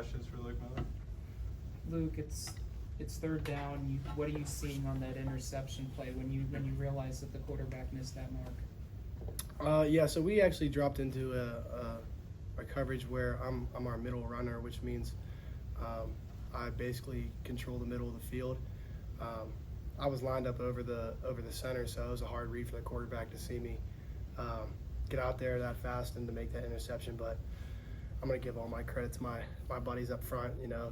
questions for Luke Miller? Luke, it's third down. What are you seeing on that interception play when you realize that the quarterback missed that mark? Yeah, so we actually dropped into a coverage where I'm our middle runner, which means I basically control the middle of the field. I was lined up over the center, so it was a hard read for the quarterback to see me get out there that fast and to make that interception. But I'm going to give all my credit to my buddies up front, you know,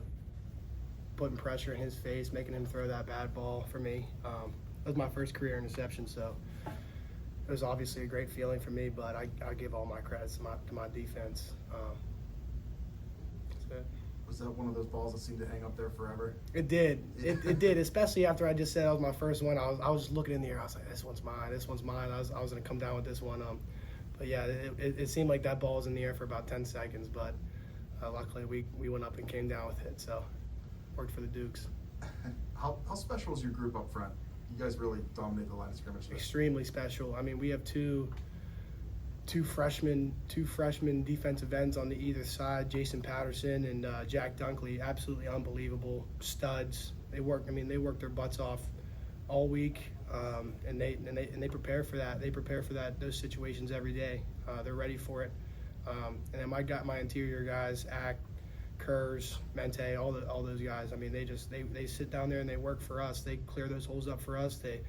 putting pressure in his face, making him throw that bad ball for me. It was my first career interception, so it was obviously a great feeling for me, but I give all my credits to my defense. That's it. Was that one of those balls that seemed to hang up there forever? It did. It did, especially after I just said that was my first one. I was just looking in the air. I was like, this one's mine. This one's mine. I was going to come down with this one. But yeah, it seemed like that ball was in the air for about 10 seconds, but luckily we went up and came down with it. So worked for the Dukes. How special is your group up front? You guys really dominate the line of scrimmage there. Extremely special. I mean, we have two freshman defensive ends on the either side, Jason Patterson and Jack Dunkley. Absolutely unbelievable studs. They work their butts off all week, and they prepare for that. They prepare for those situations every day. They're ready for it. And then my interior guys, Ack, Kurz, Mente, all those guys. I mean, they sit down there and they work for us. They clear those holes up for us. They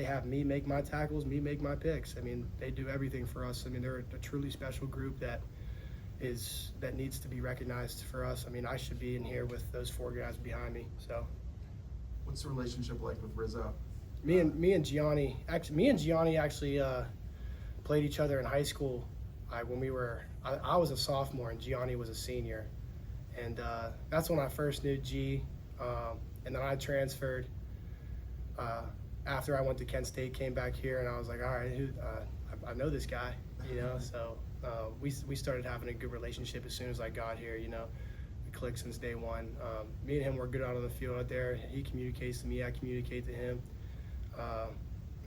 have me make my tackles, me make my picks. I mean, they do everything for us. I mean, they're a truly special group that needs to be recognized for us. I mean, I should be in here with those four guys behind me. So, what's the relationship like with Rizzo? Me and Gianni actually played each other in high school. I was a sophomore and Gianni was a senior, and that's when I first knew G. And then I transferred. After I went to Kent State, came back here, and I was like, all right, I know this guy, you know. So we started having a good relationship as soon as I got here, you know. We clicked since day one. Me and him were good out on the field out there. He communicates to me, I communicate to him,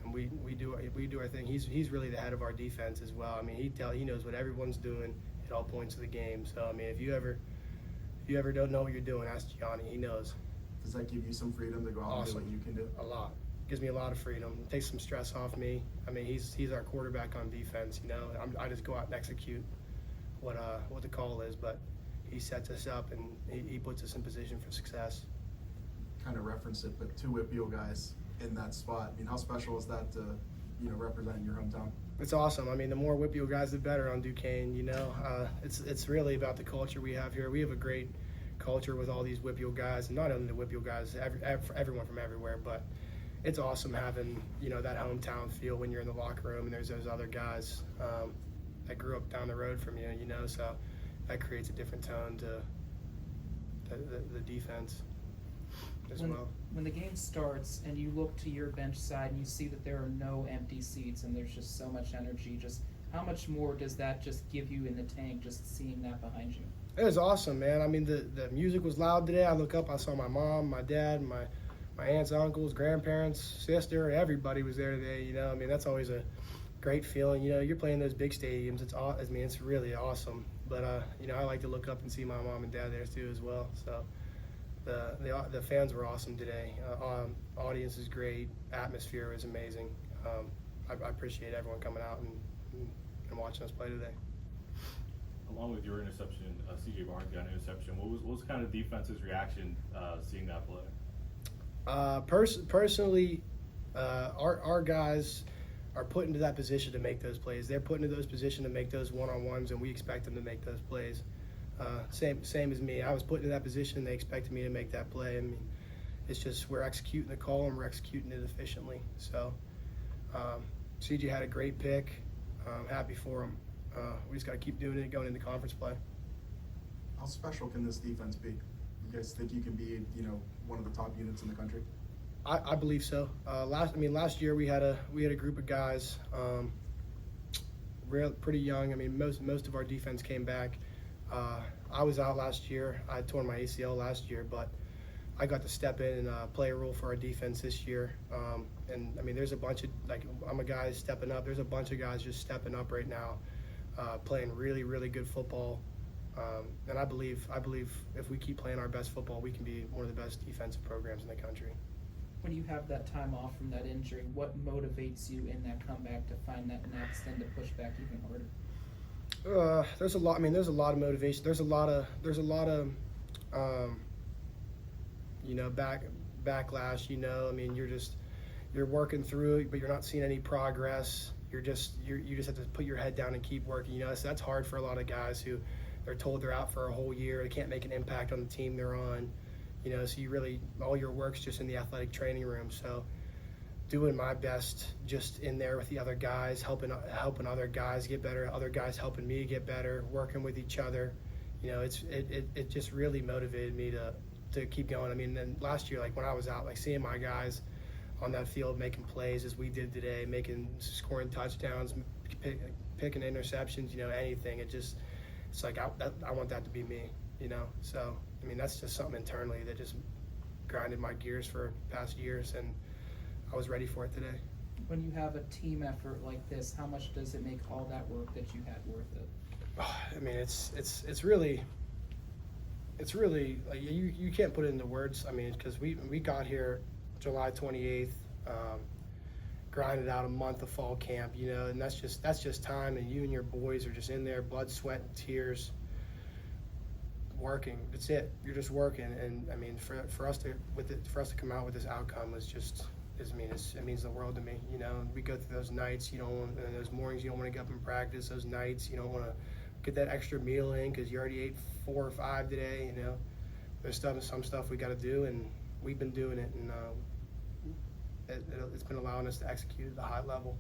and we do our thing. He's really the head of our defense as well. I mean, he knows what everyone's doing at all points of the game. So I mean, if you ever don't know what you're doing, ask Gianni. He knows. Does that give you some freedom to go out and do what you can do? A lot. Gives me a lot of freedom. It takes some stress off me. I mean, he's our quarterback on defense. You know, I just go out and execute what the call is, but he sets us up and he puts us in position for success. Kind of reference it, but two Whitfield guys in that spot. I mean, how special is that to represent your hometown? It's awesome. I mean, the more Whitfield guys, the better on Duquesne. You know, it's really about the culture we have here. We have a great culture with all these Whitfield guys, and not only the Whitfield guys, everyone from everywhere, but it's awesome having, you know, that hometown feel when you're in the locker room and there's those other guys that grew up down the road from you, you know, so that creates a different tone to the defense as well. When the game starts and you look to your bench side and you see that there are no empty seats and there's just so much energy, just how much more does that just give you in the tank, just seeing that behind you? It was awesome, man. I mean, the music was loud today. I look up, I saw my mom, my dad, my aunts, uncles, grandparents, sister, everybody was there today, you know. I mean, that's always a great feeling. You know, you're playing those big stadiums. It's really awesome. But, you know, I like to look up and see my mom and dad there too as well. So the fans were awesome today. Audience is great. Atmosphere was amazing. I appreciate everyone coming out and watching us play today. Along with your interception, C.J. Barnes got an interception. What was kind of defense's reaction seeing that play? Personally, our guys are put into that position to make those plays. They're put into those positions to make those one-on-ones, and we expect them to make those plays. Same as me. I was put into that position. They expected me to make that play. I mean, it's just we're executing the call and we're executing it efficiently. So CJ had a great pick. I'm happy for him. We just got to keep doing it going into conference play. How special can this defense be? You guys think you can be, you know, one of the top units in the country? I believe so. Last year we had a group of guys, pretty young. I mean, most of our defense came back. I was out last year. I tore my ACL last year, but I got to step in and play a role for our defense this year. And I mean, there's a bunch of, like, I'm a guy stepping up. There's a bunch of guys just stepping up right now, playing really, really good football. And I believe if we keep playing our best football, we can be one of the best defensive programs in the country. When you have that time off from that injury, what motivates you in that comeback to find that next and to push back even harder? There's a lot. I mean, there's a lot of motivation. There's a lot of backlash. I mean, you're working through it, but you're not seeing any progress. You just have to put your head down and keep working. So that's hard for a lot of guys who they're told they're out for a whole year. They can't make an impact on the team they're on. So you really, all your work's just in the athletic training room. So doing my best just in there with the other guys, helping other guys get better, other guys helping me get better, working with each other. It just really motivated me to keep going. I mean, then last year, like when I was out, like seeing my guys on that field making plays as we did today, scoring touchdowns, picking interceptions, anything. It's like I want that to be me, So I mean, that's just something internally that just grinded my gears for past years, and I was ready for it today. When you have a team effort like this, how much does it make all that work that you had worth it? I mean, it's really like you can't put it into words. I mean, because we got here July 28th, grinded out a month of fall camp, and that's just time, and you and your boys are just in there, blood, sweat, and tears, working. That's it. You're just working, and I mean, for us to come out with this outcome it means the world to me. We go through those nights, those mornings you don't want to get up and practice. Those nights you don't want to get that extra meal in because you already ate 4 or 5 today. There's some stuff we got to do, and we've been doing it, and it's been allowing us to execute at a high level.